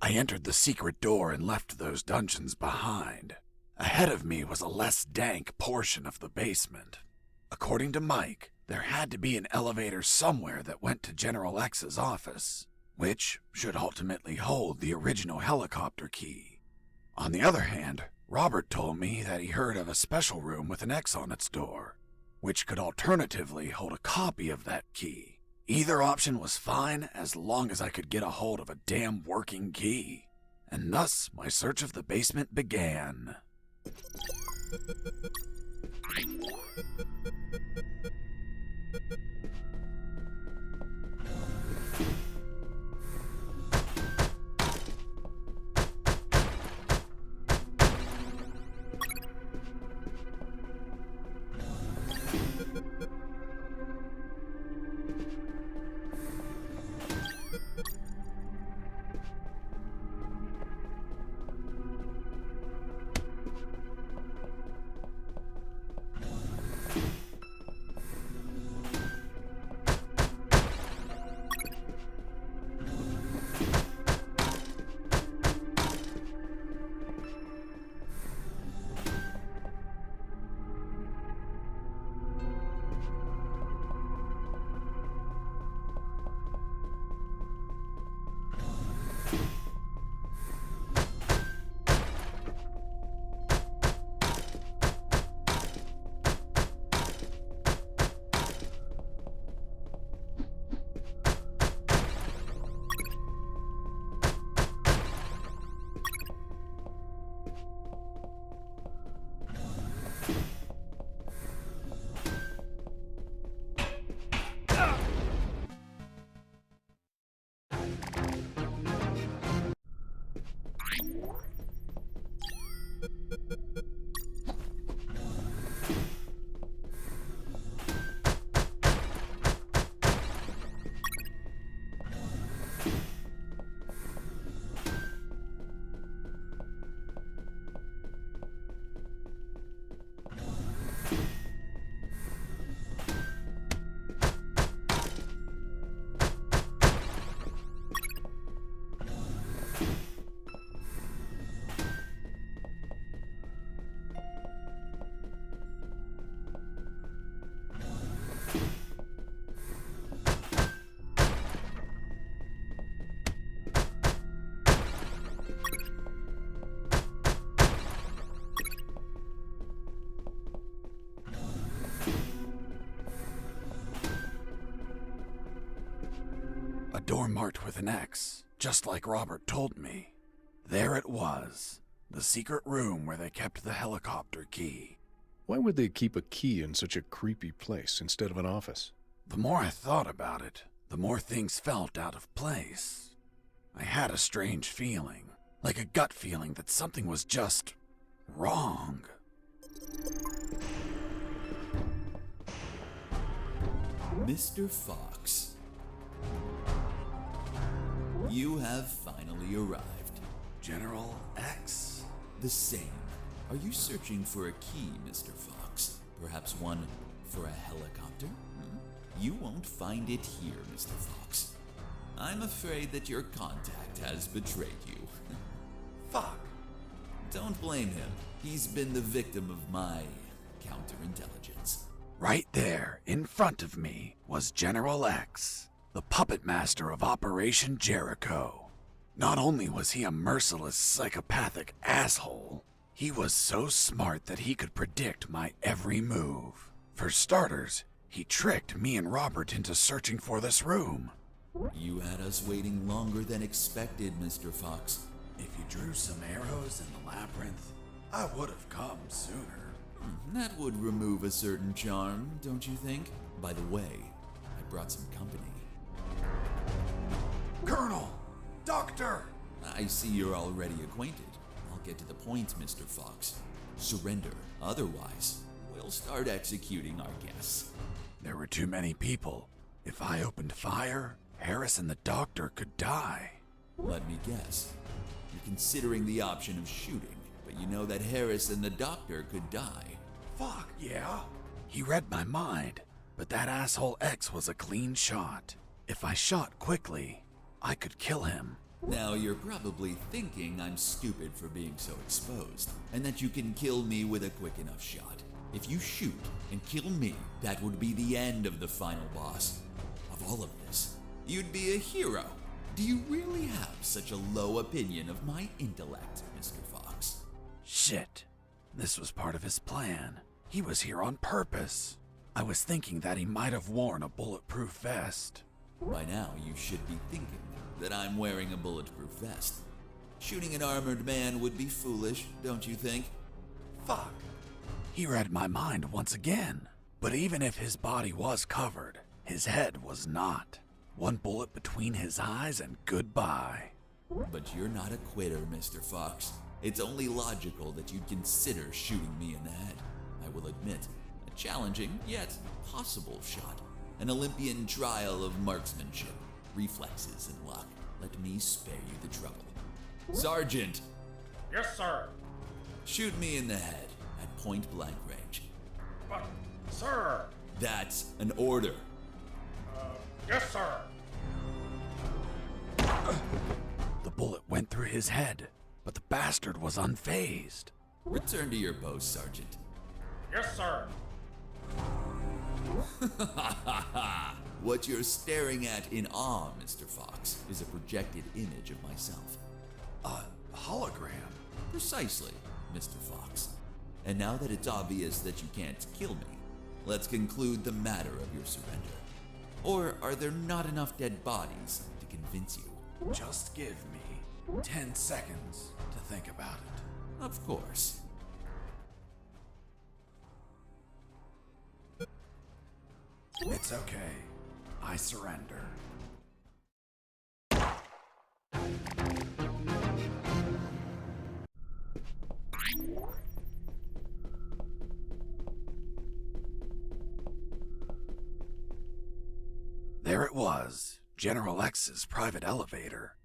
I entered the secret door and left those dungeons behind. Ahead of me was a less dank portion of the basement. According to Mike, there had to be an elevator somewhere that went to General X's office, which should ultimately hold the original helicopter key. On the other hand, Robert told me that he heard of a special room with an X on its door, which could alternatively hold a copy of that key. Either option was fine as long as I could get a hold of a damn working key. And thus, my search of the basement began. A door marked with an X, just like Robert told me. There it was, the secret room where they kept the helicopter key. Why would they keep a key in such a creepy place instead of an office? The more I thought about it, the more things felt out of place. I had a strange feeling, like a gut feeling that something was just wrong. Mr. Fox, you have finally arrived. General X? The same. Are you searching for a key, Mr. Fox? Perhaps one for a helicopter? You won't find it here, Mr. Fox. I'm afraid that your contact has betrayed you. Fuck. Don't blame him. He's been the victim of my counterintelligence. Right there, in front of me, was General X, the puppet master of Operation Jericho. Not only was he a merciless, psychopathic asshole, he was so smart that he could predict my every move. For starters, he tricked me and Robert into searching for this room. You had us waiting longer than expected, Mr. Fox. If you drew some arrows in the labyrinth, I would have come sooner. That would remove a certain charm, don't you think? By the way, I brought some company. Colonel! Doctor! I see you're already acquainted. I'll get to the point, Mr. Fox. Surrender. Otherwise, we'll start executing our guests. There were too many people. If I opened fire, Harris and the doctor could die. Let me guess. You're considering the option of shooting, but you know that Harris and the doctor could die. Fuck, yeah. He read my mind, but that asshole X was a clean shot. If I shot quickly, I could kill him. Now you're probably thinking I'm stupid for being so exposed, and that you can kill me with a quick enough shot. If you shoot and kill me, that would be the end of the final boss. Of all of this, you'd be a hero. Do you really have such a low opinion of my intellect, Mr. Fox? Shit. This was part of his plan. He was here on purpose. I was thinking that he might have worn a bulletproof vest. By now, you should be thinking that I'm wearing a bulletproof vest. Shooting an armored man would be foolish, don't you think? Fuck. He read my mind once again. But even if his body was covered, his head was not. One bullet between his eyes and goodbye. But you're not a quitter, Mr. Fox. It's only logical that you'd consider shooting me in the head. I will admit, a challenging yet possible shot. An Olympian trial of marksmanship, reflexes, and luck. Let me spare you the trouble. Sergeant! Yes, sir. Shoot me in the head at point blank range. But, sir. That's an order. Yes, sir. The bullet went through his head, but the bastard was unfazed. Return to your post, Sergeant. Yes, sir. What you're staring at in awe, Mr. Fox, is a projected image of myself. A hologram? Precisely, Mr. Fox. And now that it's obvious that you can't kill me, let's conclude the matter of your surrender. Or are there not enough dead bodies to convince you? Just give me 10 seconds to think about it. Of course. It's okay. I surrender. There it was, General X's private elevator.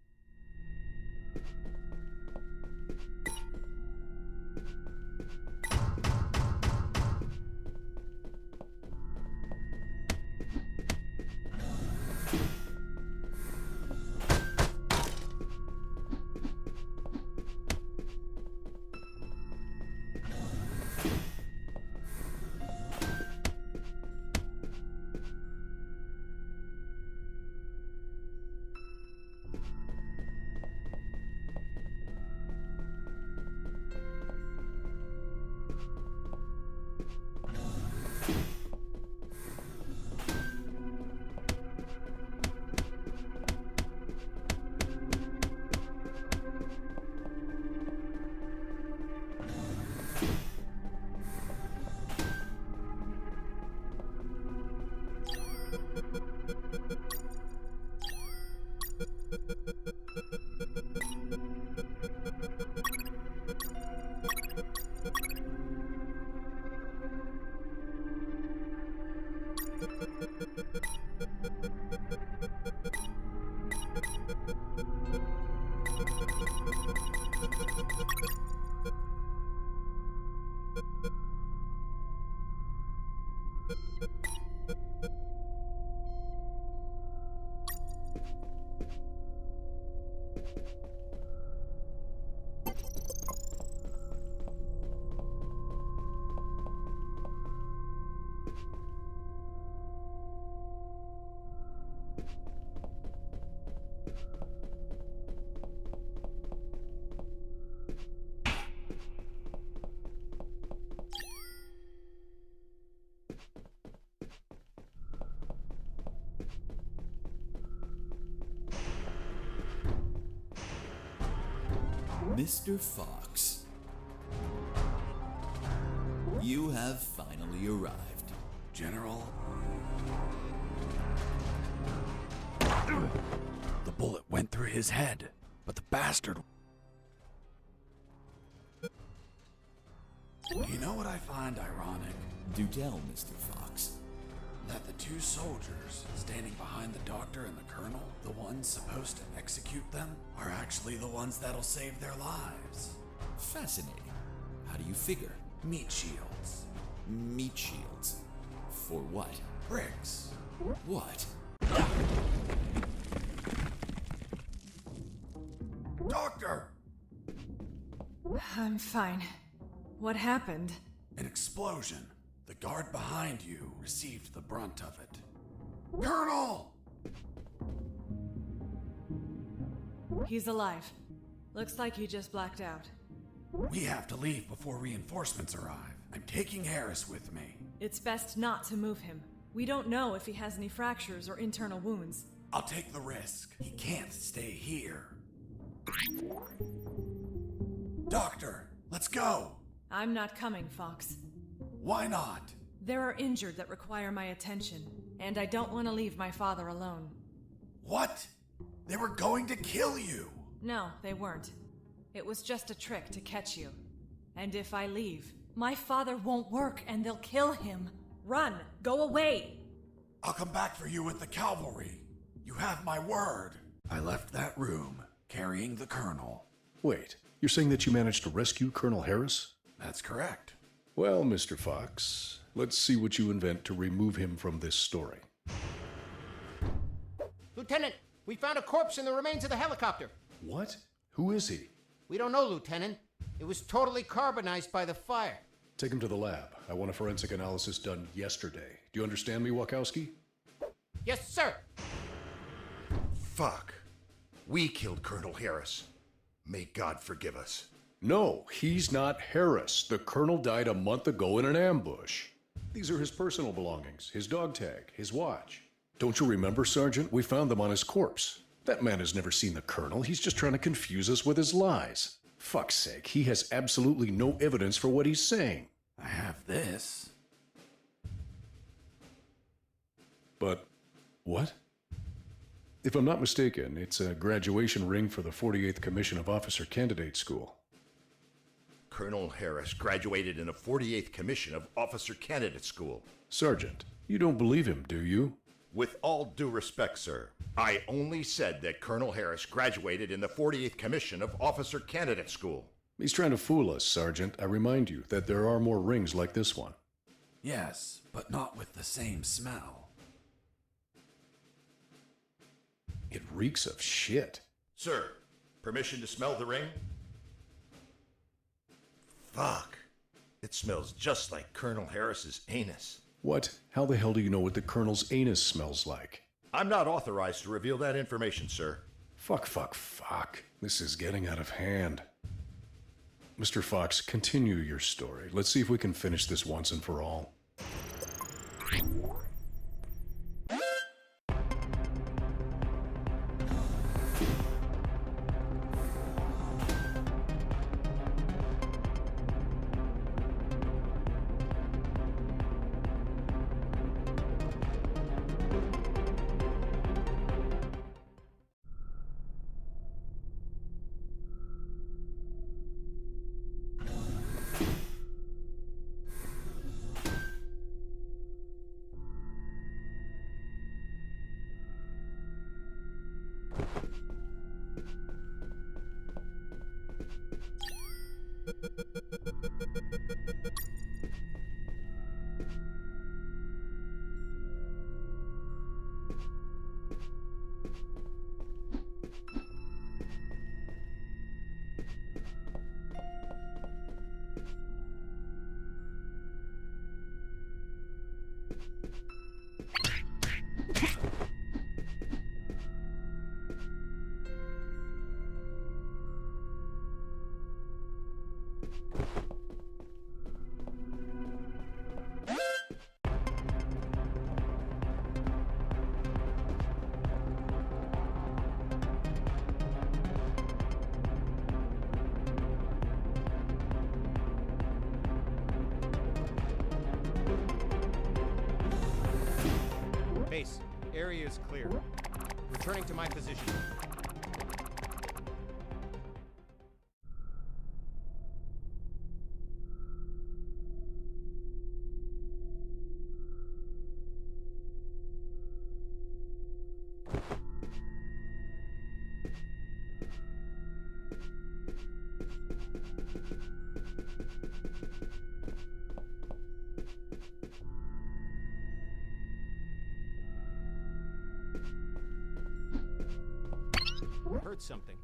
Mr. Fox, you have finally arrived. General? The bullet went through his head, but the bastard... You know what I find ironic? Do tell, Mr. Fox. That the two soldiers standing behind the doctor and the colonel, the ones supposed to execute them, are actually the ones that'll save their lives. Fascinating. How do you figure? Meat shields. Meat shields. For what? Bricks. What? I'm fine. What happened? An explosion. The guard behind you received the brunt of it. Colonel! He's alive. Looks like he just blacked out. We have to leave before reinforcements arrive. I'm taking Harris with me. It's best not to move him. We don't know if he has any fractures or internal wounds. I'll take the risk. He can't stay here. Doctor, let's go! I'm not coming, Fox. Why not? There are injured that require my attention, and I don't want to leave my father alone. What? They were going to kill you! No, they weren't. It was just a trick to catch you. And if I leave, my father won't work and they'll kill him. Run! Go away! I'll come back for you with the cavalry. You have my word. I left that room, carrying the colonel. Wait, you're saying that you managed to rescue Colonel Harris? That's correct. Well, Mr. Fox, let's see what you invent to remove him from this story. Lieutenant, we found a corpse in the remains of the helicopter. What? Who is he? We don't know, Lieutenant. It was totally carbonized by the fire. Take him to the lab. I want a forensic analysis done yesterday. Do you understand me, Wachowski? Yes, sir. Fuck. We killed Colonel Harris. May God forgive us. No, he's not Harris. The colonel died a month ago in an ambush. These are his personal belongings, his dog tag, his watch. Don't you remember, Sergeant? We found them on his corpse. That man has never seen the colonel. He's just trying to confuse us with his lies. Fuck's sake, he has absolutely no evidence for what he's saying. I have this. But what? If I'm not mistaken, it's a graduation ring for the 48th Commission of Officer Candidate School. Colonel Harris graduated in the 48th Commission of Officer Candidate School. Sergeant, you don't believe him, do you? With all due respect, sir, I only said that Colonel Harris graduated in the 48th Commission of Officer Candidate School. He's trying to fool us, Sergeant. I remind you that there are more rings like this one. Yes, but not with the same smell. It reeks of shit. Sir, permission to smell the ring? Fuck. It smells just like Colonel Harris's anus. What? How the hell do you know what the colonel's anus smells like? I'm not authorized to reveal that information, sir. Fuck. This is getting out of hand. Mr. Fox, continue your story. Let's see if we can finish this once and for all. Base, area is clear. Returning to my position. I heard something.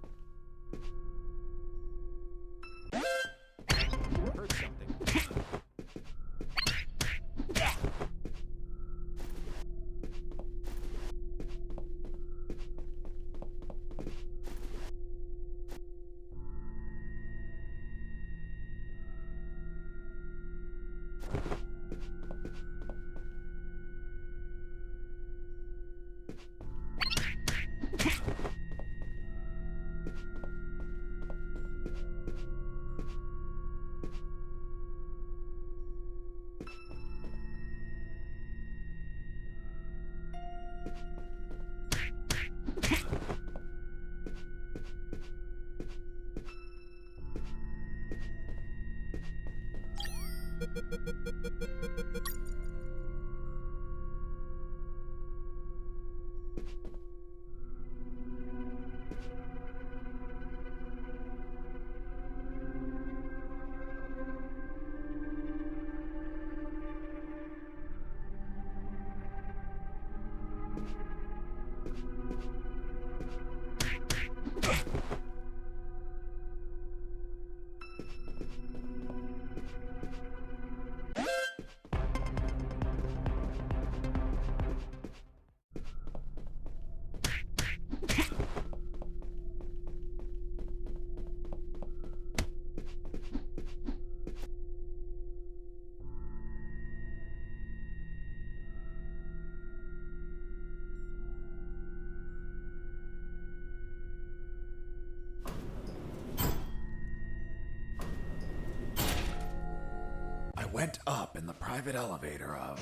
I went up in the private elevator of...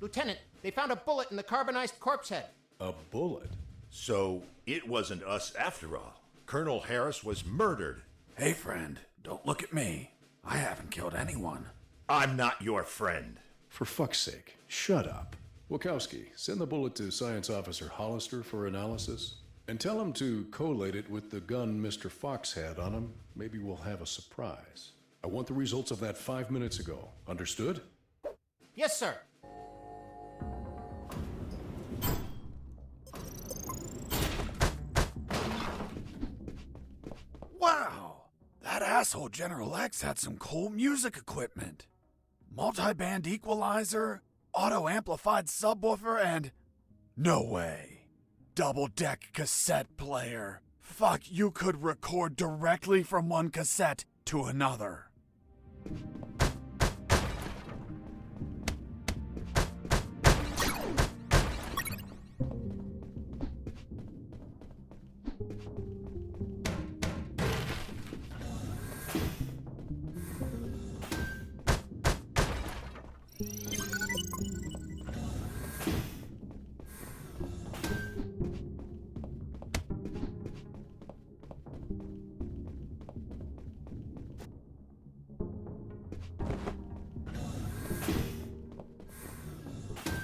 Lieutenant, they found a bullet in the carbonized corpse head. A bullet? So it wasn't us after all. Colonel Harris was murdered. Hey, friend, don't look at me. I haven't killed anyone. I'm not your friend. For fuck's sake, shut up. Wachowski, send the bullet to Science Officer Hollister for analysis. And tell him to collate it with the gun Mr. Fox had on him. Maybe we'll have a surprise. I want the results of that 5 minutes ago. Understood? Yes, sir. Wow! That asshole General X had some cool music equipment. Multi-band equalizer, auto-amplified subwoofer, and... no way. Double-deck cassette player. Fuck, you could record directly from one cassette to another.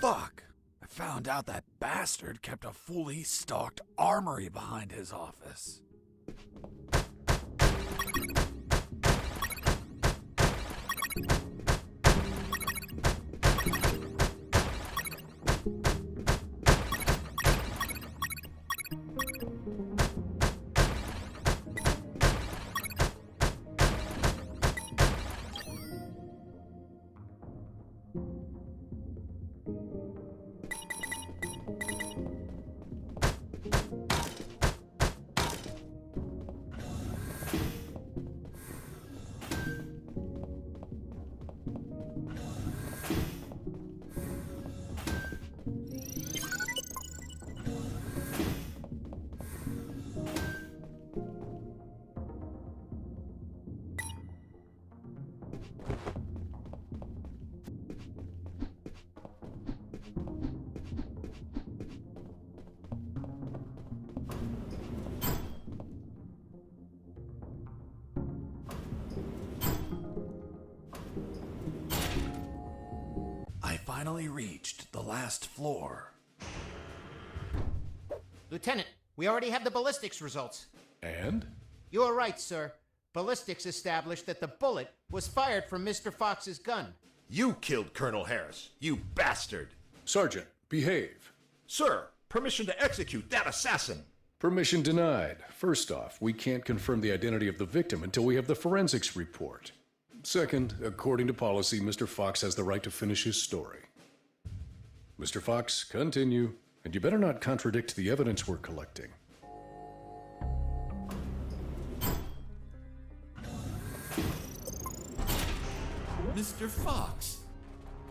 Fuck! I found out that bastard kept a fully stocked armory behind his office. I finally reached the last floor. Lieutenant, we already have the ballistics results. And? You are right, sir. Ballistics established that the bullet was fired from Mr. Fox's gun. You killed Colonel Harris, you bastard! Sergeant, behave. Sir, permission to execute that assassin! Permission denied. First off, we can't confirm the identity of the victim until we have the forensics report. Second, according to policy, Mr. Fox has the right to finish his story. Mr. Fox, continue. And you better not contradict the evidence we're collecting. Mr. Fox,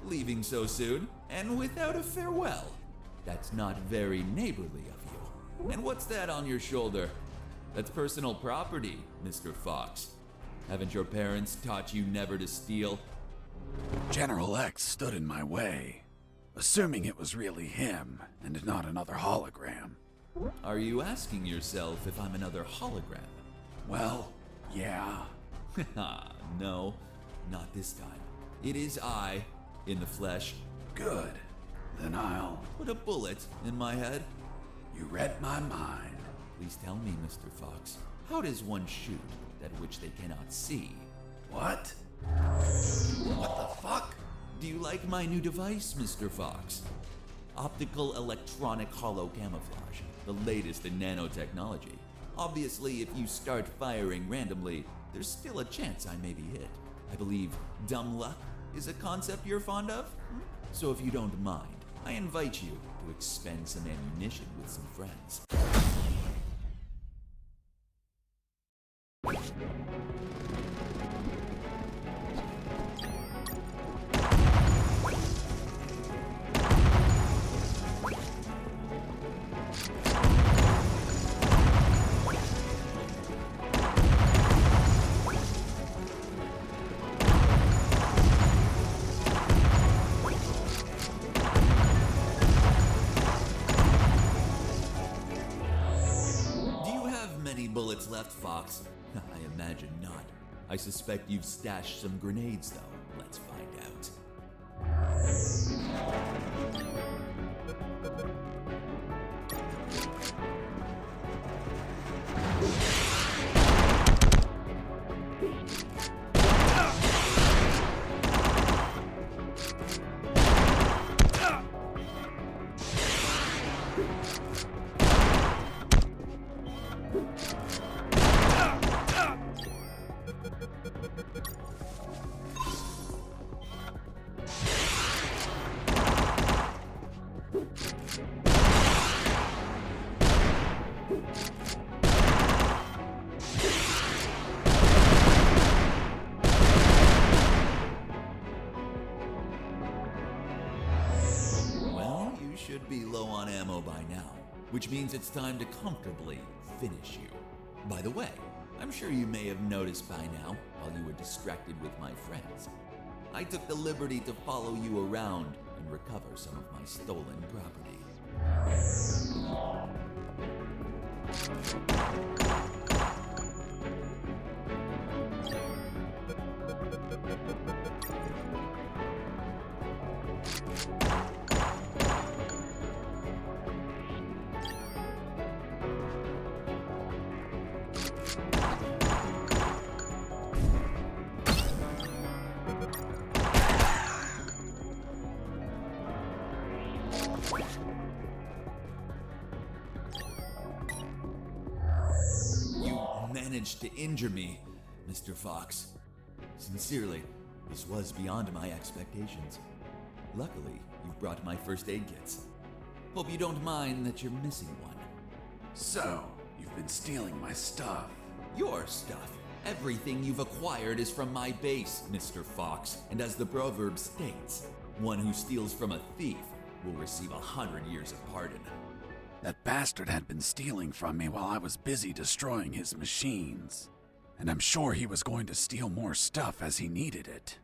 leaving so soon and without a farewell. That's not very neighborly of you. And what's that on your shoulder? That's personal property, Mr. Fox. Haven't your parents taught you never to steal? General X stood in my way, assuming it was really him and not another hologram. Are you asking yourself if I'm another hologram? Well, yeah. No. not this time. It is I, in the flesh. Good. Then I'll... Put a bullet in my head. You read my mind. Please tell me, Mr. Fox, how does one shoot that which they cannot see? What? What the fuck? Do you like my new device, Mr. Fox? Optical electronic hollow camouflage, the latest in nanotechnology. Obviously, if you start firing randomly, there's still a chance I may be hit. I believe dumb luck is a concept you're fond of? So if you don't mind, I invite you to expend some ammunition with some friends. Bullets left, Fox? I imagine not. I suspect you've stashed some grenades, though. Let's find out. Should be low on ammo by now, which means it's time to comfortably finish you. By the way, I'm sure you may have noticed by now, while you were distracted with my friends, I took the liberty to follow you around and recover some of my stolen property. Managed to injure me, Mr. Fox. Sincerely, this was beyond my expectations. Luckily, you've brought my first aid kits. Hope you don't mind that you're missing one. So, you've been stealing my stuff. Your stuff. Everything you've acquired is from my base, Mr. Fox. And as the proverb states, one who steals from a thief will receive 100 years of pardon. That bastard had been stealing from me while I was busy destroying his machines. And I'm sure he was going to steal more stuff as he needed it.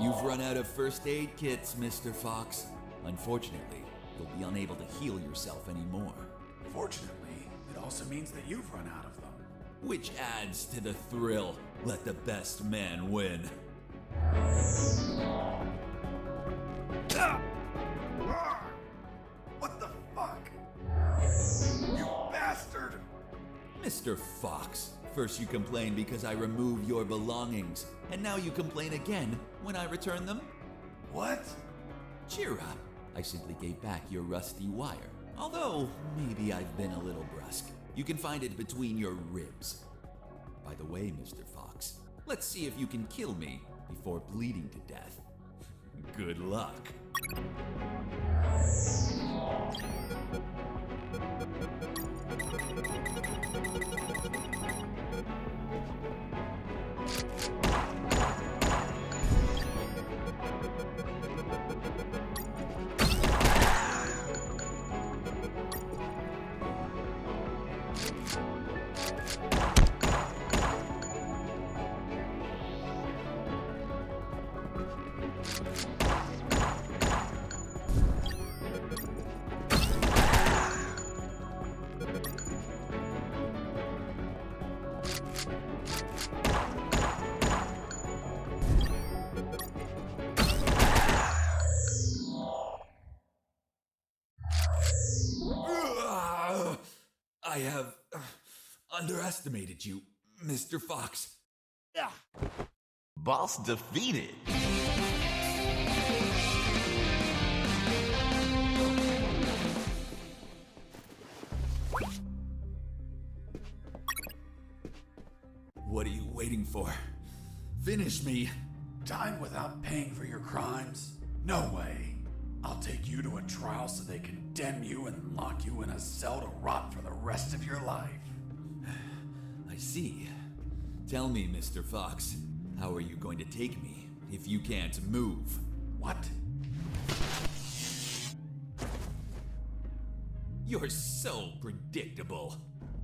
You've run out of first aid kits, Mr. Fox. Unfortunately, you'll be unable to heal yourself anymore. Fortunately, it also means that you've run out of them. Which adds to the thrill. Let the best man win. What the fuck? You bastard! Mr. Fox, First you complain because I remove your belongings, and now you complain again when I return them? What? Cheer up. I simply gave back your rusty wire. Although, maybe I've been a little brusque. You can find it between your ribs. By the way, Mr. Fox, let's see if you can kill me before bleeding to death. Good luck. I have underestimated you, Mr. Fox. Boss defeated. What are you waiting for? Finish me. Time without paying for your crimes? No way. I'll take you to a trial so they condemn you and lock you in a cell to rot for the rest of your life. I see. Tell me, Mr. Fox, how are you going to take me if you can't move? What? You're so predictable.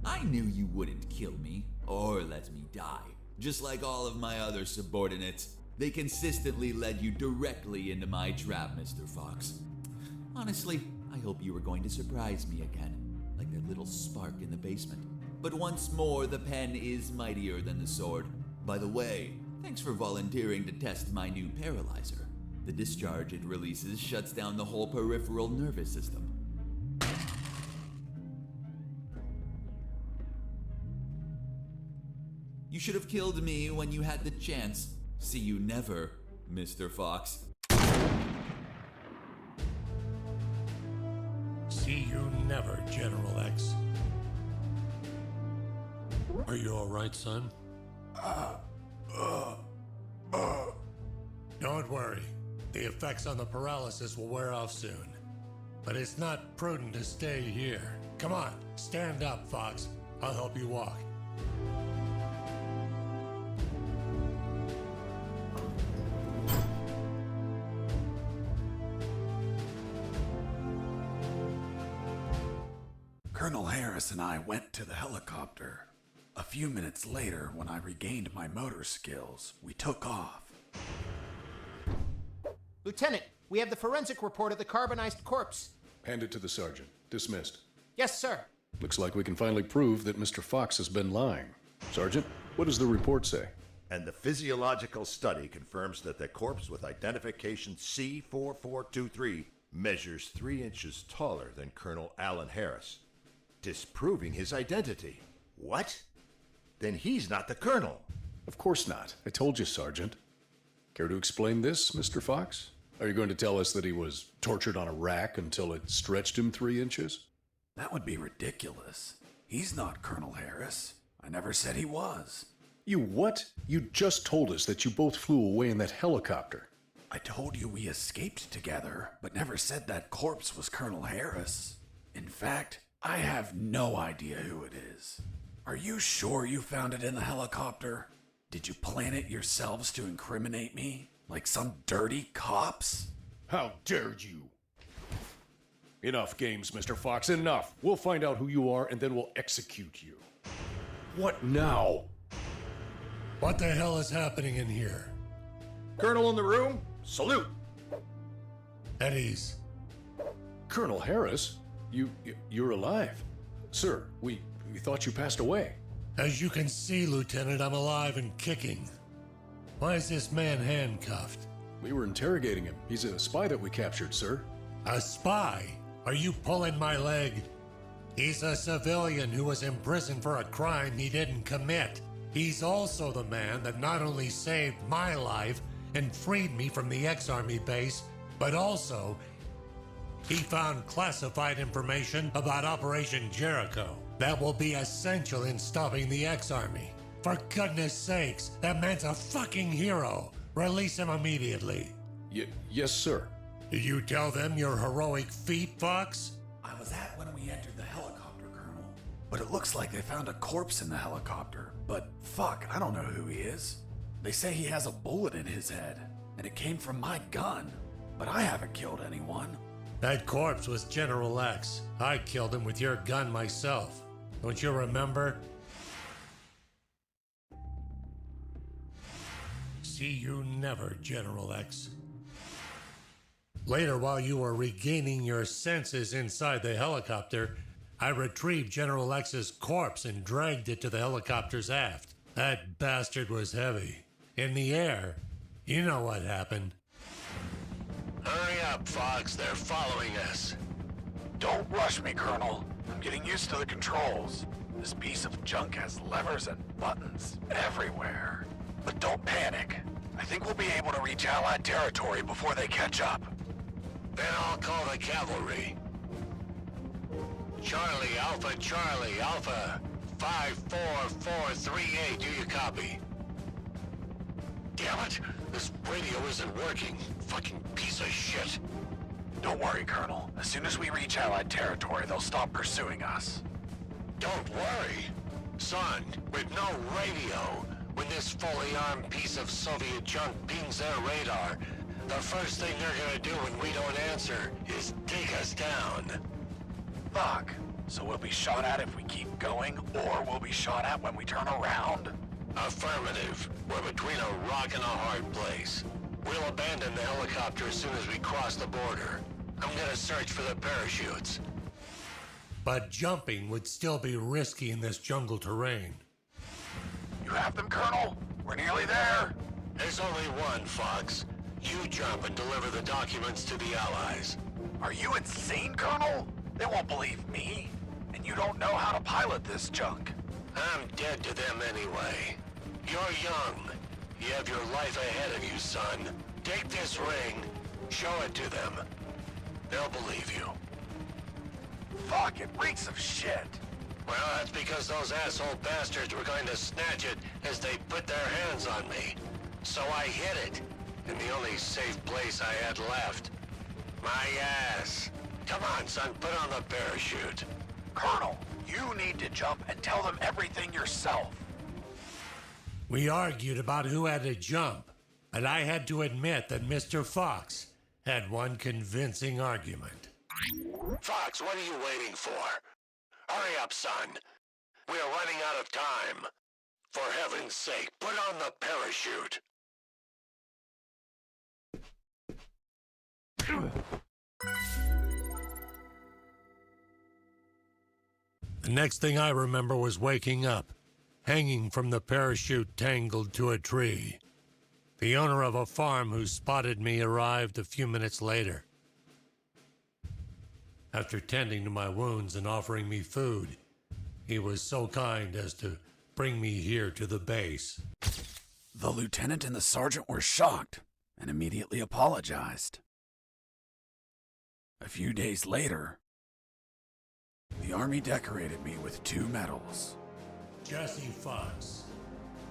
I knew you wouldn't kill me or let me die. Just like all of my other subordinates, they consistently led you directly into my trap, Mr. Fox. Honestly, I hope you were going to surprise me again, like that little spark in the basement. But once more, the pen is mightier than the sword. By the way, thanks for volunteering to test my new paralyzer. The discharge it releases shuts down the whole peripheral nervous system. You should have killed me when you had the chance. See you never, Mr. Fox. See you never, General X. Are you all right, son? Don't worry. The effects on the paralysis will wear off soon. But it's not prudent to stay here. Come on, stand up, Fox. I'll help you walk. Colonel Harris and I went to the helicopter. A few minutes later, when I regained my motor skills, we took off. Lieutenant, we have the forensic report of the carbonized corpse. Hand it to the sergeant. Dismissed. Yes, sir. Looks like we can finally prove that Mr. Fox has been lying. Sergeant, what does the report say? And the physiological study confirms that the corpse with identification C4423 measures 3 inches taller than Colonel Alan Harris, disproving his identity. What? Then he's not the colonel. Of course not. I told you, Sergeant. Care to explain this, Mr. Fox? Are you going to tell us that he was tortured on a rack until it stretched him 3 inches? That would be ridiculous. He's not Colonel Harris. I never said he was. You what? You just told us that you both flew away in that helicopter. I told you we escaped together, but never said that corpse was Colonel Harris. In fact, I have no idea who it is. Are you sure you found it in the helicopter? Did you plan it yourselves to incriminate me? Like some dirty cops? How dare you! Enough games, Mr. Fox, enough! We'll find out who you are and then we'll execute you. What now? What the hell is happening in here? Colonel in the room, salute! At ease. Colonel Harris? You're alive. Sir, we thought you passed away. As you can see, Lieutenant, I'm alive and kicking. Why is this man handcuffed? We were interrogating him. He's a spy that we captured, sir. A spy? Are you pulling my leg? He's a civilian who was imprisoned for a crime he didn't commit. He's also the man that not only saved my life and freed me from the X-Army base, but also he found classified information about Operation Jericho that will be essential in stopping the X-Army. For goodness sakes, that man's a fucking hero. Release him immediately. Yes, sir. Did you tell them your heroic feat, Fox? I was at when we entered the helicopter, Colonel. But it looks like they found a corpse in the helicopter. But fuck, I don't know who he is. They say he has a bullet in his head, and it came from my gun. But I haven't killed anyone. That corpse was General X. I killed him with your gun myself. Don't you remember? See you never, General X. Later, while you were regaining your senses inside the helicopter, I retrieved General X's corpse and dragged it to the helicopter's aft. That bastard was heavy. In the air, you know what happened. Hurry up, Fox. They're following us. Don't rush me, Colonel. I'm getting used to the controls. This piece of junk has levers and buttons everywhere. But don't panic. I think we'll be able to reach Allied territory before they catch up. Then I'll call the cavalry. Charlie, Alpha, 54438, do you copy? Damn it, this radio isn't working. Fucking piece of shit. Don't worry, Colonel. As soon as we reach Allied territory, they'll stop pursuing us. Don't worry. Son, with no radio, when this fully armed piece of Soviet junk pings their radar, the first thing they're gonna do when we don't answer is take us down. Fuck. So we'll be shot at if we keep going, or we'll be shot at when we turn around? Affirmative. We're between a rock and a hard place. We'll abandon the helicopter as soon as we cross the border. I'm gonna search for the parachutes. But jumping would still be risky in this jungle terrain. You have them, Colonel? We're nearly there. There's only one, Fox. You jump and deliver the documents to the Allies. Are you insane, Colonel? They won't believe me. And you don't know how to pilot this junk. I'm dead to them anyway. You're young. You have your life ahead of you, son. Take this ring. Show it to them. They'll believe you. Fuck, it reeks of shit. Well, that's because those asshole bastards were going to snatch it as they put their hands on me. So I hid it in the only safe place I had left. My ass. Come on, son, put on the parachute. Colonel, you need to jump and tell them everything yourself. We argued about who had to jump, and I had to admit that Mr. Fox had one convincing argument. Fox, what are you waiting for? Hurry up, son. We are running out of time. For heaven's sake, put on the parachute. The next thing I remember was waking up, hanging from the parachute tangled to a tree. The owner of a farm who spotted me arrived a few minutes later. After tending to my wounds and offering me food, he was so kind as to bring me here to the base. The lieutenant and the sergeant were shocked and immediately apologized. A few days later, the Army decorated me with 2 medals. Jesse Fox,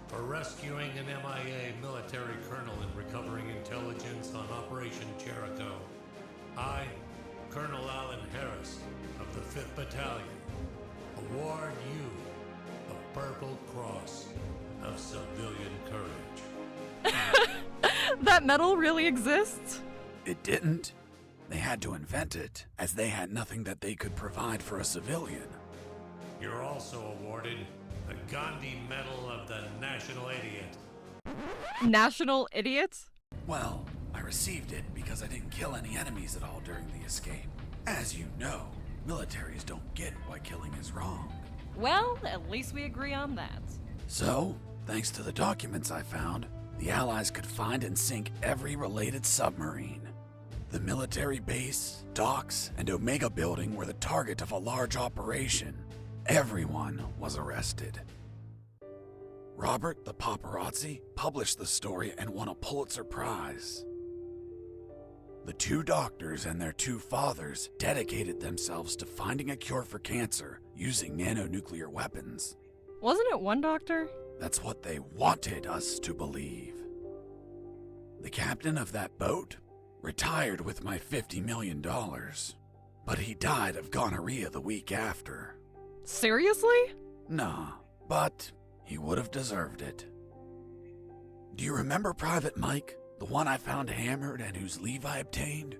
for rescuing an MIA military colonel and recovering intelligence on Operation Jericho. I, Colonel Alan Harris of the 5th Battalion, award you the Purple Cross of Civilian Courage. That medal really exists? It didn't. They had to invent it, as they had nothing that they could provide for a civilian. You're also awarded the Gandhi Medal of the National Idiot. National Idiot? Well, I received it because I didn't kill any enemies at all during the escape. As you know, militaries don't get why killing is wrong. Well, at least we agree on that. So, thanks to the documents I found, the Allies could find and sink every related submarine. The military base, docks, and Omega building were the target of a large operation. Everyone was arrested. Robert the paparazzi published the story and won a Pulitzer Prize. The two doctors and their two fathers dedicated themselves to finding a cure for cancer using nanonuclear weapons. Wasn't it one doctor? That's what they wanted us to believe. The captain of that boat retired with my $50 million, but he died of gonorrhea the week after. Seriously? Nah, but he would have deserved it. Do you remember Private Mike, the one I found hammered and whose leave I obtained?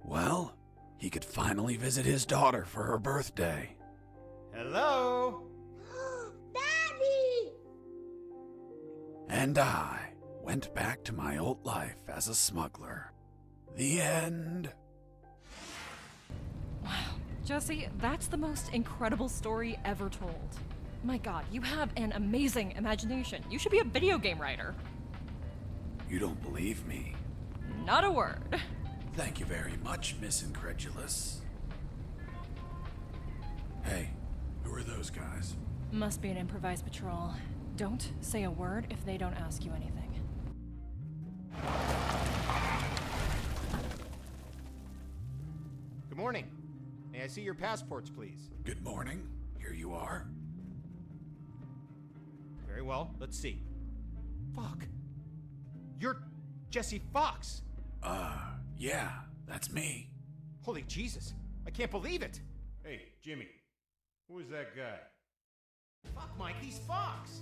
Well, he could finally visit his daughter for her birthday. Hello? Daddy! And I went back to my old life as a smuggler. The end. Wow. Jesse, that's the most incredible story ever told. My god, you have an amazing imagination. You should be a video game writer. You don't believe me? Not a word. Thank you very much, Miss Incredulous. Hey, who are those guys? Must be an improvised patrol. Don't say a word if they don't ask you anything. Good morning. May I see your passports, please? Good morning. Here you are. Very well. Let's see. Fuck. You're Jesse Fox. Yeah, that's me. Holy Jesus. I can't believe it. Hey, Jimmy. Who is that guy? Fuck, Mike, he's Fox.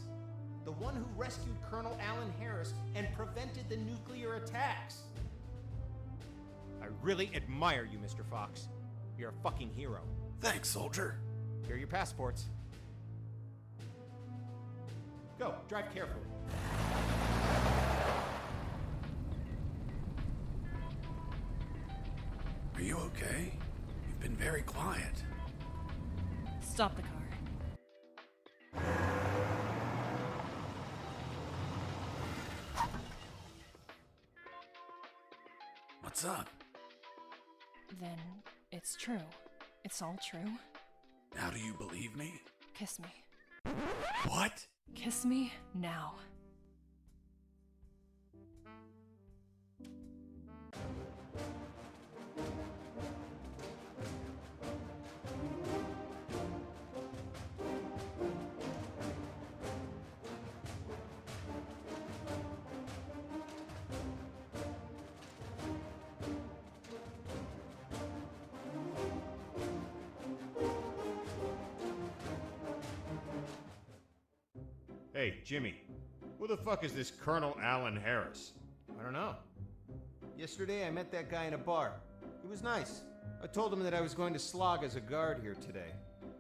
The one who rescued Colonel Alan Harris and prevented the nuclear attacks. I really admire you, Mr. Fox. You're a fucking hero. Thanks, soldier. Here are your passports. Go, drive carefully. Are you okay? You've been very quiet. Stop the car. What's up? Then it's true. It's all true. Now do you believe me? Kiss me. What? Kiss me now. Hey, Jimmy. Who the fuck is this Colonel Alan Harris? I don't know. Yesterday I met that guy in a bar. He was nice. I told him that I was going to slog as a guard here today.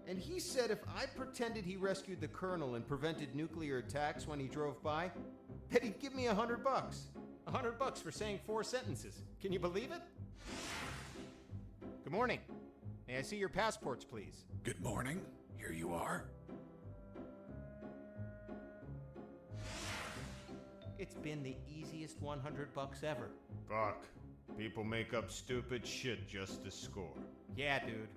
And he said if I pretended he rescued the colonel and prevented nuclear attacks when he drove by, that he'd give me $100. $100 for saying 4 sentences. Can you believe it? Good morning. May I see your passports, please? Good morning. Here you are. It's been the easiest $100 ever. Fuck. People make up stupid shit just to score. Yeah, dude.